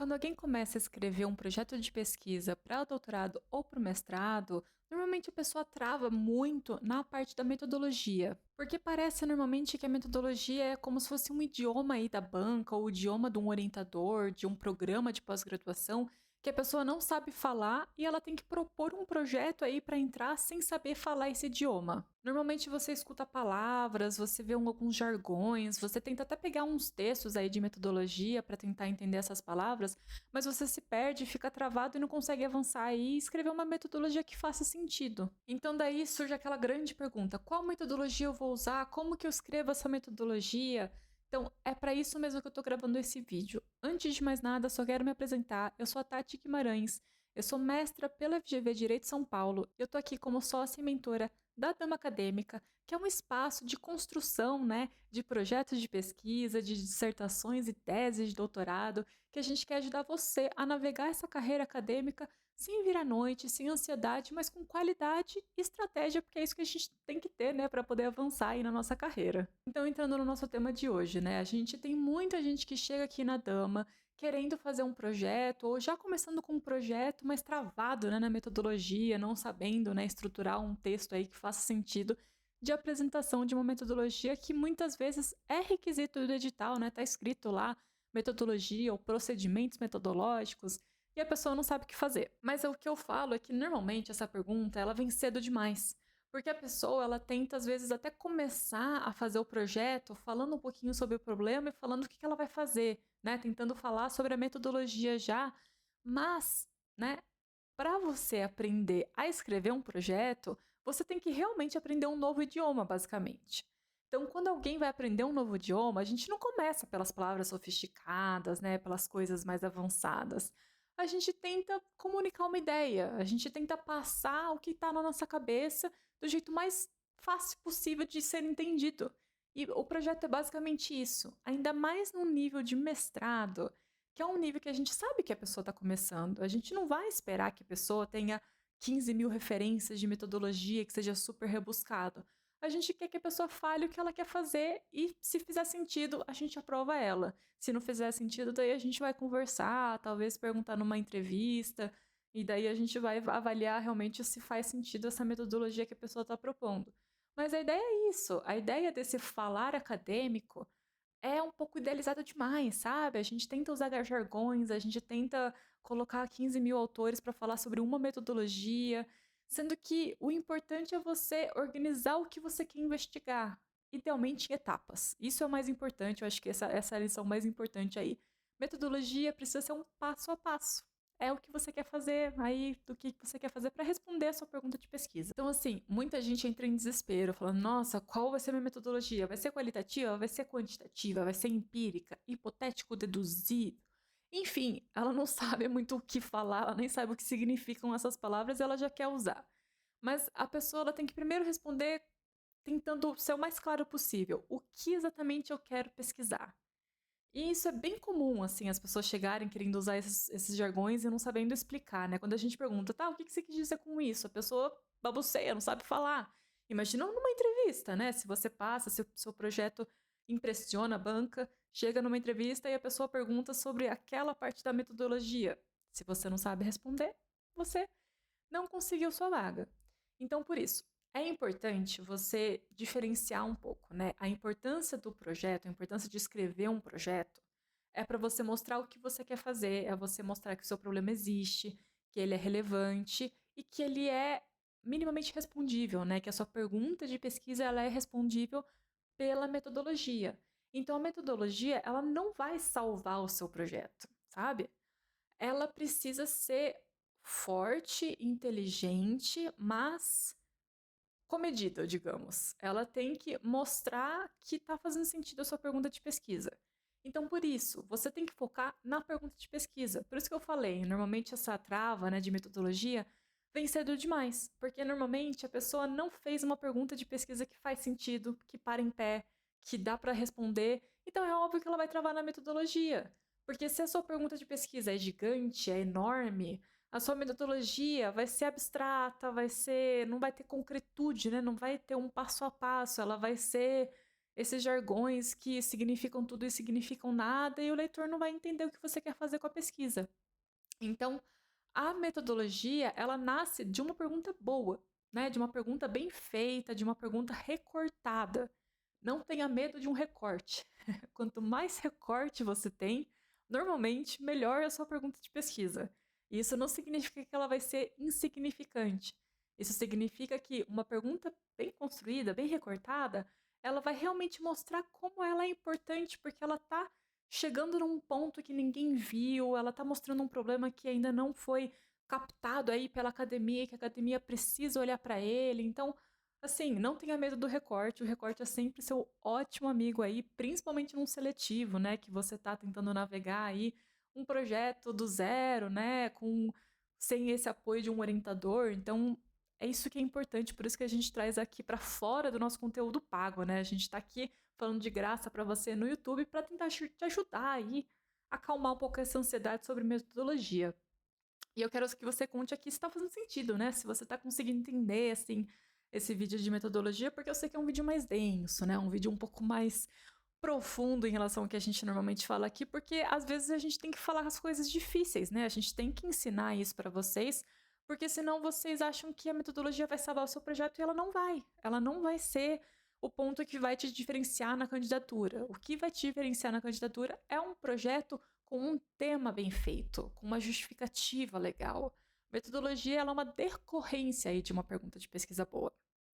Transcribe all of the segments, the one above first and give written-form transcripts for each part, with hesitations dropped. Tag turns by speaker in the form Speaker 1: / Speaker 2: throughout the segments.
Speaker 1: Quando alguém começa a escrever um projeto de pesquisa para o doutorado ou para o mestrado, normalmente a pessoa trava muito na parte da metodologia, porque parece normalmente que a metodologia é como se fosse um idioma aí da banca ou o idioma de um orientador, de um programa de pós-graduação, que a pessoa não sabe falar e ela tem que propor um projeto aí para entrar sem saber falar esse idioma. Normalmente você escuta palavras, você vê alguns jargões, você tenta até pegar uns textos aí de metodologia para tentar entender essas palavras, mas você se perde, fica travado e não consegue avançar e escrever uma metodologia que faça sentido. Então daí surge aquela grande pergunta: qual metodologia eu vou usar? Como que eu escrevo essa metodologia? Então, é para isso mesmo que eu estou gravando esse vídeo. Antes de mais nada, só quero me apresentar. Eu sou a Tati Guimarães. Eu sou mestra pela FGV Direito São Paulo. Eu estou aqui como sócia e mentora da Dama Acadêmica, que é um espaço de construção, né, de projetos de pesquisa, de dissertações e teses de doutorado, que a gente quer ajudar você a navegar essa carreira acadêmica sem vir à noite, sem ansiedade, mas com qualidade e estratégia, porque é isso que a gente tem que ter, né, para poder avançar aí na nossa carreira. Então, entrando no nosso tema de hoje, né, a gente tem muita gente que chega aqui na Dama querendo fazer um projeto, ou já começando com um projeto, mas travado, né, na metodologia, não sabendo, né, estruturar um texto aí que faça sentido de apresentação de uma metodologia que muitas vezes é requisito do edital, né, tá escrito lá metodologia ou procedimentos metodológicos, e a pessoa não sabe o que fazer. Mas o que eu falo é que normalmente essa pergunta ela vem cedo demais, porque a pessoa ela tenta às vezes até começar a fazer o projeto falando um pouquinho sobre o problema e falando o que ela vai fazer, né? Tentando falar sobre a metodologia já, mas, né? Para você aprender a escrever um projeto, você tem que realmente aprender um novo idioma, basicamente. Então, quando alguém vai aprender um novo idioma, a gente não começa pelas palavras sofisticadas, né, pelas coisas mais avançadas. A gente tenta comunicar uma ideia, a gente tenta passar o que está na nossa cabeça do jeito mais fácil possível de ser entendido. E o projeto é basicamente isso, ainda mais num nível de mestrado, que é um nível que a gente sabe que a pessoa está começando. A gente não vai esperar que a pessoa tenha 15 mil referências de metodologia, que seja super rebuscado. A gente quer que a pessoa fale o que ela quer fazer e, se fizer sentido, a gente aprova ela. Se não fizer sentido, daí a gente vai conversar, talvez perguntar numa entrevista, e daí a gente vai avaliar realmente se faz sentido essa metodologia que a pessoa está propondo. Mas a ideia é isso, a ideia desse falar acadêmico é um pouco idealizada demais, sabe? A gente tenta usar jargões, a gente tenta colocar 15 mil autores para falar sobre uma metodologia, sendo que o importante é você organizar o que você quer investigar, idealmente em etapas. Isso é o mais importante, eu acho que essa é a lição mais importante aí. Metodologia precisa ser um passo a passo. É o que você quer fazer aí, do que você quer fazer para responder a sua pergunta de pesquisa. Então, assim, muita gente entra em desespero, falando: nossa, qual vai ser a minha metodologia? Vai ser qualitativa? Vai ser quantitativa? Vai ser empírica? Hipotético deduzido? Enfim, ela não sabe muito o que falar, ela nem sabe o que significam essas palavras e ela já quer usar. Mas a pessoa ela tem que primeiro responder tentando ser o mais claro possível. O que exatamente eu quero pesquisar? E isso é bem comum, assim, as pessoas chegarem querendo usar esses jargões e não sabendo explicar, né? Quando a gente pergunta, tá, o que você quis dizer com isso? A pessoa babuceia, não sabe falar. Imagina numa entrevista, né? Se você passa, se o seu projeto impressiona a banca, chega numa entrevista e a pessoa pergunta sobre aquela parte da metodologia. Se você não sabe responder, você não conseguiu sua vaga. Então, por isso, é importante você diferenciar um pouco, né? A importância do projeto, a importância de escrever um projeto, é para você mostrar o que você quer fazer, é você mostrar que o seu problema existe, que ele é relevante e que ele é minimamente respondível, né? Que a sua pergunta de pesquisa ela é respondível pela metodologia. Então, a metodologia ela não vai salvar o seu projeto, sabe? Ela precisa ser forte, inteligente, mas comedida, digamos. Ela tem que mostrar que está fazendo sentido a sua pergunta de pesquisa. Então, por isso, você tem que focar na pergunta de pesquisa. Por isso que eu falei, normalmente essa trava, né, de metodologia vem cedo demais, porque normalmente a pessoa não fez uma pergunta de pesquisa que faz sentido, que para em pé, que dá para responder. Então é óbvio que ela vai travar na metodologia. Porque se a sua pergunta de pesquisa é gigante, é enorme, a sua metodologia vai ser abstrata, vai ser, não vai ter concretude, né? Não vai ter um passo a passo, ela vai ser esses jargões que significam tudo e significam nada, e o leitor não vai entender o que você quer fazer com a pesquisa. Então, a metodologia, ela nasce de uma pergunta boa, né? De uma pergunta bem feita, de uma pergunta recortada. Não tenha medo de um recorte. Quanto mais recorte você tem, normalmente melhor é a sua pergunta de pesquisa. E isso não significa que ela vai ser insignificante. Isso significa que uma pergunta bem construída, bem recortada, ela vai realmente mostrar como ela é importante, porque ela está chegando num ponto que ninguém viu, ela está mostrando um problema que ainda não foi captado aí pela academia, que a academia precisa olhar para ele. Então, assim, não tenha medo do recorte. O recorte é sempre seu ótimo amigo aí, principalmente num seletivo, né? Que você tá tentando navegar aí um projeto do zero, né? Sem esse apoio de um orientador. Então, é isso que é importante. Por isso que a gente traz aqui para fora do nosso conteúdo pago, né? A gente tá aqui falando de graça para você no YouTube para tentar te ajudar aí a acalmar um pouco essa ansiedade sobre metodologia. E eu quero que você conte aqui se está fazendo sentido, né? Se você está conseguindo entender, assim, esse vídeo de metodologia, porque eu sei que é um vídeo mais denso, né? Um vídeo um pouco mais profundo em relação ao que a gente normalmente fala aqui, porque às vezes a gente tem que falar as coisas difíceis, né? A gente tem que ensinar isso para vocês, porque senão vocês acham que a metodologia vai salvar o seu projeto e ela não vai. Ela não vai ser o ponto que vai te diferenciar na candidatura. O que vai te diferenciar na candidatura é um projeto com um tema bem feito, com uma justificativa legal. Metodologia ela é uma decorrência aí de uma pergunta de pesquisa boa.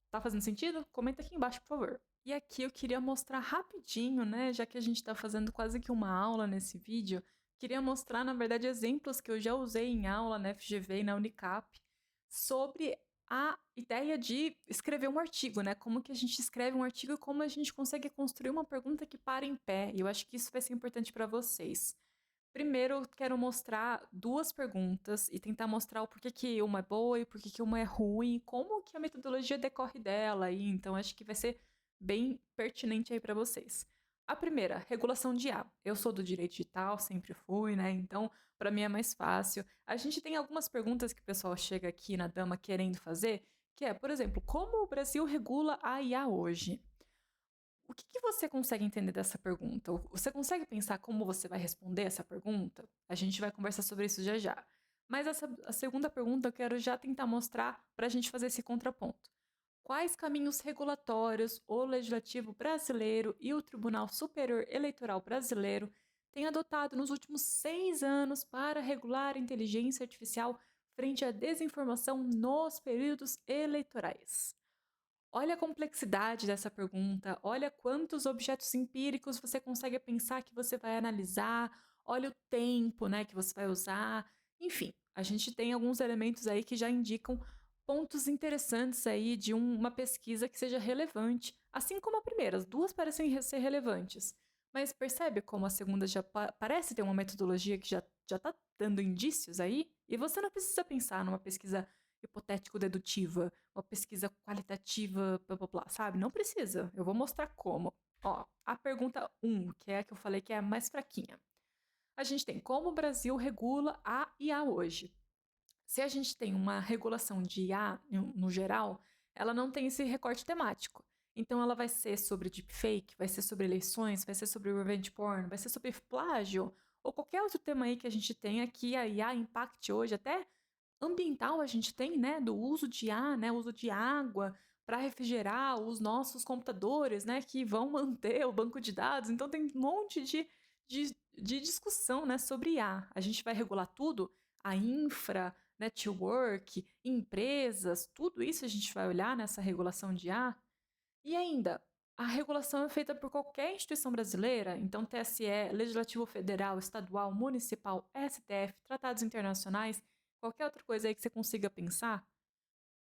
Speaker 1: Tá fazendo sentido? Comenta aqui embaixo, por favor. E aqui eu queria mostrar rapidinho, né, já que a gente está fazendo quase que uma aula nesse vídeo, queria mostrar, na verdade, exemplos que eu já usei em aula na FGV e na Unicap sobre a ideia de escrever um artigo, né? Como que a gente escreve um artigo e como a gente consegue construir uma pergunta que para em pé. E eu acho que isso vai ser importante para vocês. Primeiro, eu quero mostrar duas perguntas e tentar mostrar o porquê que uma é boa e porquê que uma é ruim, como que a metodologia decorre dela aí. Então, acho que vai ser bem pertinente aí para vocês. A primeira, regulação de IA. Eu sou do direito digital, sempre fui, né? Então, para mim é mais fácil. A gente tem algumas perguntas que o pessoal chega aqui na Dama querendo fazer, que é, por exemplo, como o Brasil regula a IA hoje? O que você consegue entender dessa pergunta? Você consegue pensar como você vai responder essa pergunta? A gente vai conversar sobre isso já já. Mas a segunda pergunta eu quero já tentar mostrar para a gente fazer esse contraponto. Quais caminhos regulatórios o Legislativo brasileiro e o Tribunal Superior Eleitoral brasileiro têm adotado nos últimos 6 anos para regular a inteligência artificial frente à desinformação nos períodos eleitorais? Olha a complexidade dessa pergunta, olha quantos objetos empíricos você consegue pensar que você vai analisar, olha o tempo, né, que você vai usar. Enfim, a gente tem alguns elementos aí que já indicam pontos interessantes aí de uma pesquisa que seja relevante, assim como a primeira, as duas parecem ser relevantes. Mas percebe como a segunda já parece ter uma metodologia que já está dando indícios aí? E você não precisa pensar numa pesquisa hipotético-dedutiva, uma pesquisa qualitativa, blá blá blá, sabe? Não precisa. Eu vou mostrar como. Ó, a pergunta 1, que é a que eu falei que é a mais fraquinha. A gente tem como o Brasil regula a IA hoje. Se a gente tem uma regulação de IA no geral, ela não tem esse recorte temático. Então ela vai ser sobre deepfake, vai ser sobre eleições, vai ser sobre revenge porn, vai ser sobre plágio, ou qualquer outro tema aí que a gente tenha que a IA impacte hoje, até ambiental a gente tem, né, do uso de ar, né, uso de água para refrigerar os nossos computadores, né, que vão manter o banco de dados. Então tem um monte de discussão, né, sobre IA. A gente vai regular tudo, a infra, network, empresas, tudo isso a gente vai olhar nessa regulação de IA. E ainda, a regulação é feita por qualquer instituição brasileira, então TSE, Legislativo Federal, Estadual, Municipal, STF, tratados internacionais, qualquer outra coisa aí que você consiga pensar.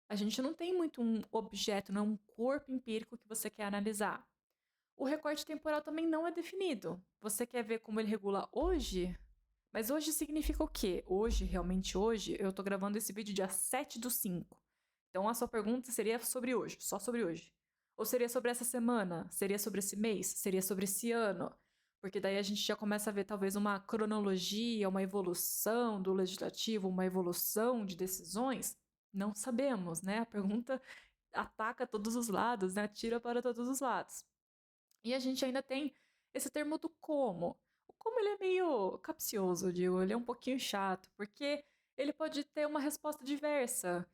Speaker 1: A gente não tem muito um objeto, não é um corpo empírico que você quer analisar. O recorte temporal também não é definido. Você quer ver como ele regula hoje? Mas hoje significa o quê? Hoje, realmente hoje, eu tô gravando esse vídeo dia 7/5. Então a sua pergunta seria sobre hoje, só sobre hoje. Ou seria sobre essa semana? Seria sobre esse mês? Seria sobre esse ano? Porque daí a gente já começa a ver talvez uma cronologia, uma evolução do legislativo, uma evolução de decisões. Não sabemos, né? A pergunta ataca todos os lados, né? Tira para todos os lados. E a gente ainda tem esse termo do como. O como ele é meio capcioso, digo, ele é um pouquinho chato, porque ele pode ter uma resposta diversa.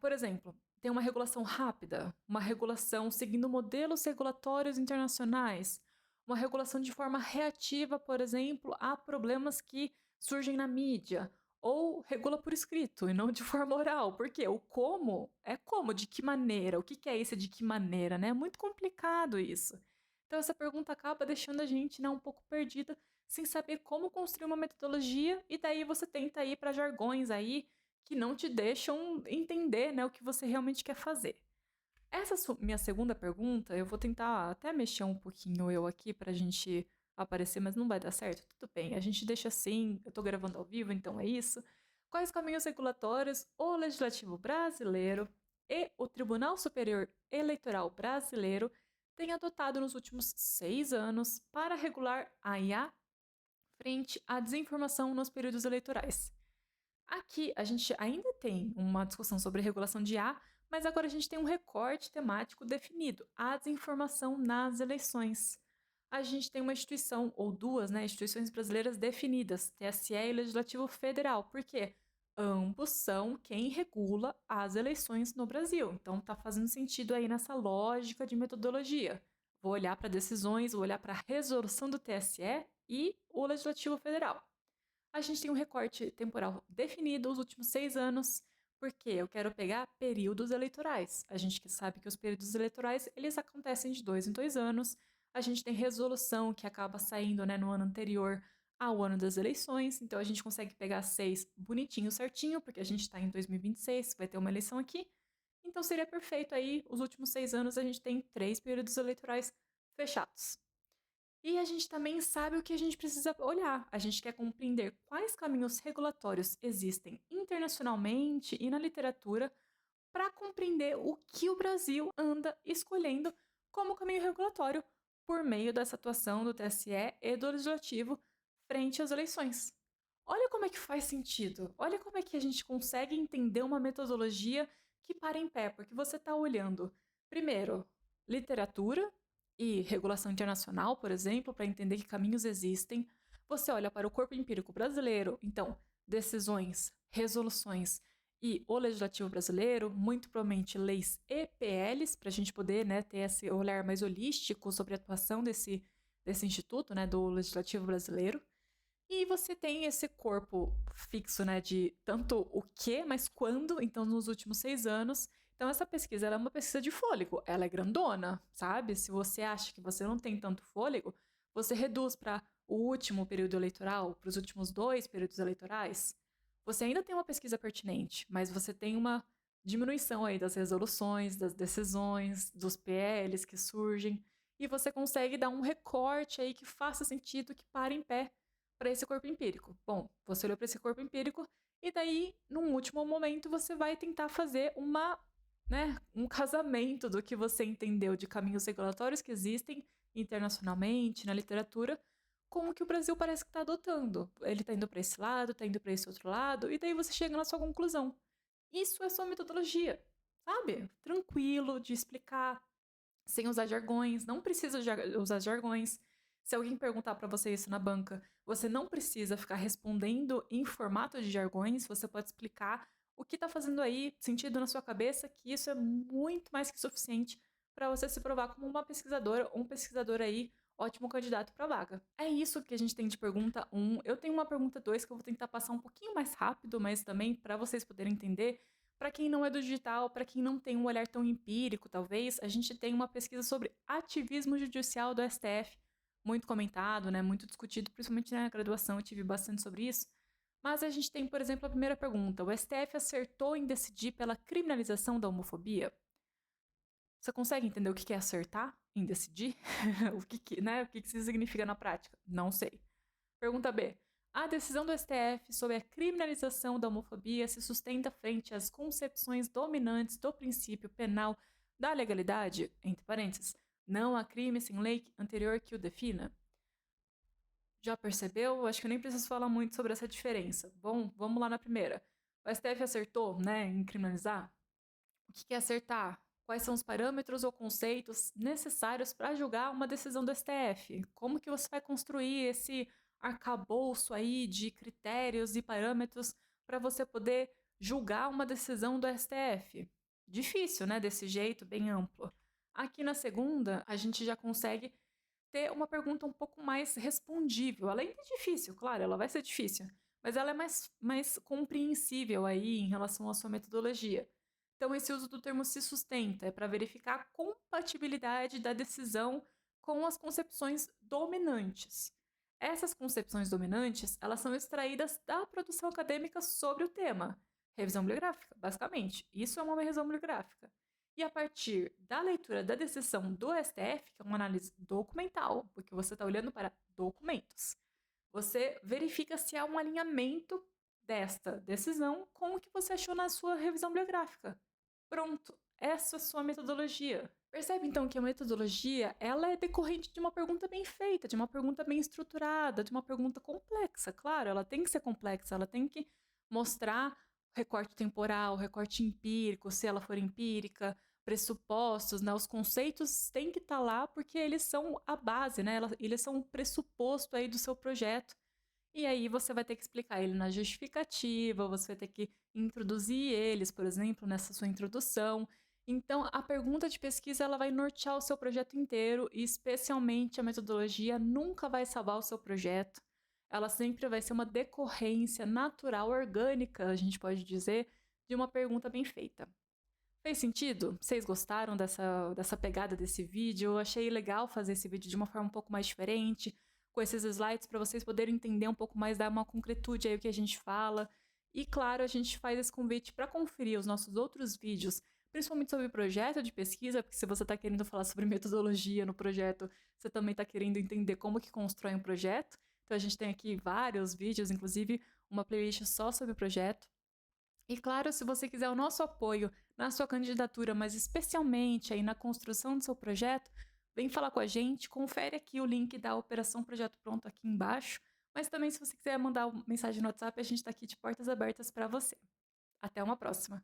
Speaker 1: Por exemplo, tem uma regulação rápida, uma regulação seguindo modelos regulatórios internacionais, uma regulação de forma reativa, por exemplo, a problemas que surgem na mídia, ou regula por escrito e não de forma oral. Porque o como é como, de que maneira, o que que é esse de que maneira, né? É muito complicado isso. Então essa pergunta acaba deixando a gente, né, um pouco perdida, sem saber como construir uma metodologia, e daí você tenta ir para jargões aí que não te deixam entender, né, o que você realmente quer fazer. Essa minha segunda pergunta, eu vou tentar até mexer um pouquinho eu aqui pra gente aparecer, mas não vai dar certo. Tudo bem, a gente deixa assim, eu tô gravando ao vivo, então é isso. Quais caminhos regulatórios o Legislativo brasileiro e o Tribunal Superior Eleitoral brasileiro têm adotado nos últimos 6 anos para regular a IA frente à desinformação nos períodos eleitorais? Aqui a gente ainda tem uma discussão sobre regulação de IA, mas agora a gente tem um recorte temático definido, a desinformação nas eleições. A gente tem uma instituição, ou duas, né, instituições brasileiras definidas, TSE e Legislativo Federal, porque ambos são quem regula as eleições no Brasil. Então tá fazendo sentido aí nessa lógica de metodologia. Vou olhar para decisões, vou olhar para a resolução do TSE e o Legislativo Federal. A gente tem um recorte temporal definido os últimos 6 anos, porque eu quero pegar períodos eleitorais. A gente sabe que os períodos eleitorais, eles acontecem de 2 em 2 anos. A gente tem resolução que acaba saindo, né, no ano anterior ao ano das eleições. Então a gente consegue pegar 6 bonitinho, certinho, porque a gente está em 2026, vai ter uma eleição aqui. Então seria perfeito aí, os últimos 6 anos a gente tem 3 períodos eleitorais fechados. E a gente também sabe o que a gente precisa olhar. A gente quer compreender quais caminhos regulatórios existem internacionalmente e na literatura para compreender o que o Brasil anda escolhendo como caminho regulatório por meio dessa atuação do TSE e do Legislativo frente às eleições. Olha como é que faz sentido. Olha como é que a gente consegue entender uma metodologia que para em pé, porque você está olhando, primeiro, literatura e regulação internacional, por exemplo, para entender que caminhos existem. Você olha para o corpo empírico brasileiro, então, decisões, resoluções e o legislativo brasileiro, muito provavelmente leis e PLs, para a gente poder, né, ter esse olhar mais holístico sobre a atuação desse instituto, né, do legislativo brasileiro. E você tem esse corpo fixo, né, de tanto o que, mas quando, então nos últimos 6 anos. Então essa pesquisa, ela é uma pesquisa de fôlego, ela é grandona, sabe? Se você acha que você não tem tanto fôlego, você reduz para o último período eleitoral, para os últimos 2 períodos eleitorais. Você ainda tem uma pesquisa pertinente, mas você tem uma diminuição aí das resoluções, das decisões, dos PLs que surgem, e você consegue dar um recorte aí que faça sentido, que pare em pé para esse corpo empírico. Bom, você olhou para esse corpo empírico e daí, num último momento, você vai tentar fazer um casamento do que você entendeu de caminhos regulatórios que existem internacionalmente, na literatura, com o que o Brasil parece que está adotando. Ele está indo para esse lado, está indo para esse outro lado, e daí você chega na sua conclusão. Isso é sua metodologia, sabe? Tranquilo de explicar, sem usar jargões, não precisa usar jargões. Se alguém perguntar para você isso na banca, você não precisa ficar respondendo em formato de jargões, você pode explicar o que está fazendo aí sentido na sua cabeça, que isso é muito mais que suficiente para você se provar como uma pesquisadora ou um pesquisador aí ótimo candidato para a vaga. É isso que a gente tem de pergunta 1. Eu tenho uma pergunta 2 que eu vou tentar passar um pouquinho mais rápido, mas também para vocês poderem entender. Para quem não é do digital, para quem não tem um olhar tão empírico, talvez, a gente tem uma pesquisa sobre ativismo judicial do STF, muito comentado, né, muito discutido, principalmente na graduação, eu tive bastante sobre isso. Mas a gente tem, por exemplo, a primeira pergunta: o STF acertou em decidir pela criminalização da homofobia? Você consegue entender o que é acertar em decidir? O que isso significa na prática? Não sei. Pergunta B. A decisão do STF sobre a criminalização da homofobia se sustenta frente às concepções dominantes do princípio penal da legalidade, entre parênteses, não há crime sem lei anterior que o defina? Já percebeu? Acho que eu nem preciso falar muito sobre essa diferença. Bom, vamos lá na primeira. O STF acertou, né, em criminalizar? O que é acertar? Quais são os parâmetros ou conceitos necessários para julgar uma decisão do STF? Como que você vai construir esse arcabouço aí de critérios e parâmetros para você poder julgar uma decisão do STF? Difícil, né? Desse jeito, bem amplo. Aqui na segunda, a gente já consegue ter uma pergunta um pouco mais respondível. Ela ainda é difícil, claro, ela vai ser difícil, mas ela é mais compreensível aí em relação à sua metodologia. Então, esse uso do termo se sustenta é para verificar a compatibilidade da decisão com as concepções dominantes. Essas concepções dominantes, elas são extraídas da produção acadêmica sobre o tema. Revisão bibliográfica, basicamente. Isso é uma revisão bibliográfica. E a partir da leitura da decisão do STF, que é uma análise documental, porque você está olhando para documentos, você verifica se há um alinhamento desta decisão com o que você achou na sua revisão bibliográfica. Pronto, essa é a sua metodologia. Percebe então que a metodologia ela é decorrente de uma pergunta bem feita, de uma pergunta bem estruturada, de uma pergunta complexa. Claro, ela tem que ser complexa, ela tem que mostrar recorte temporal, recorte empírico, se ela for empírica, pressupostos, né? Os conceitos têm que estar lá porque eles são a base, né? Eles são o pressuposto aí do seu projeto. E aí você vai ter que explicar ele na justificativa, você vai ter que introduzir eles, por exemplo, nessa sua introdução. Então, a pergunta de pesquisa ela vai nortear o seu projeto inteiro e especialmente a metodologia nunca vai salvar o seu projeto. Ela sempre vai ser uma decorrência natural, orgânica, a gente pode dizer, de uma pergunta bem feita. Fez sentido? Vocês gostaram dessa pegada desse vídeo? Eu achei legal fazer esse vídeo de uma forma um pouco mais diferente, com esses slides, para vocês poderem entender um pouco mais, dar uma concretude aí o que a gente fala. E claro, a gente faz esse convite para conferir os nossos outros vídeos, principalmente sobre projeto de pesquisa, porque se você está querendo falar sobre metodologia no projeto, você também está querendo entender como que constrói um projeto. Então a gente tem aqui vários vídeos, inclusive uma playlist só sobre projeto. E claro, se você quiser o nosso apoio na sua candidatura, mas especialmente aí na construção do seu projeto, vem falar com a gente, confere aqui o link da Operação Projeto Pronto aqui embaixo, mas também se você quiser mandar uma mensagem no WhatsApp, a gente está aqui de portas abertas para você. Até uma próxima!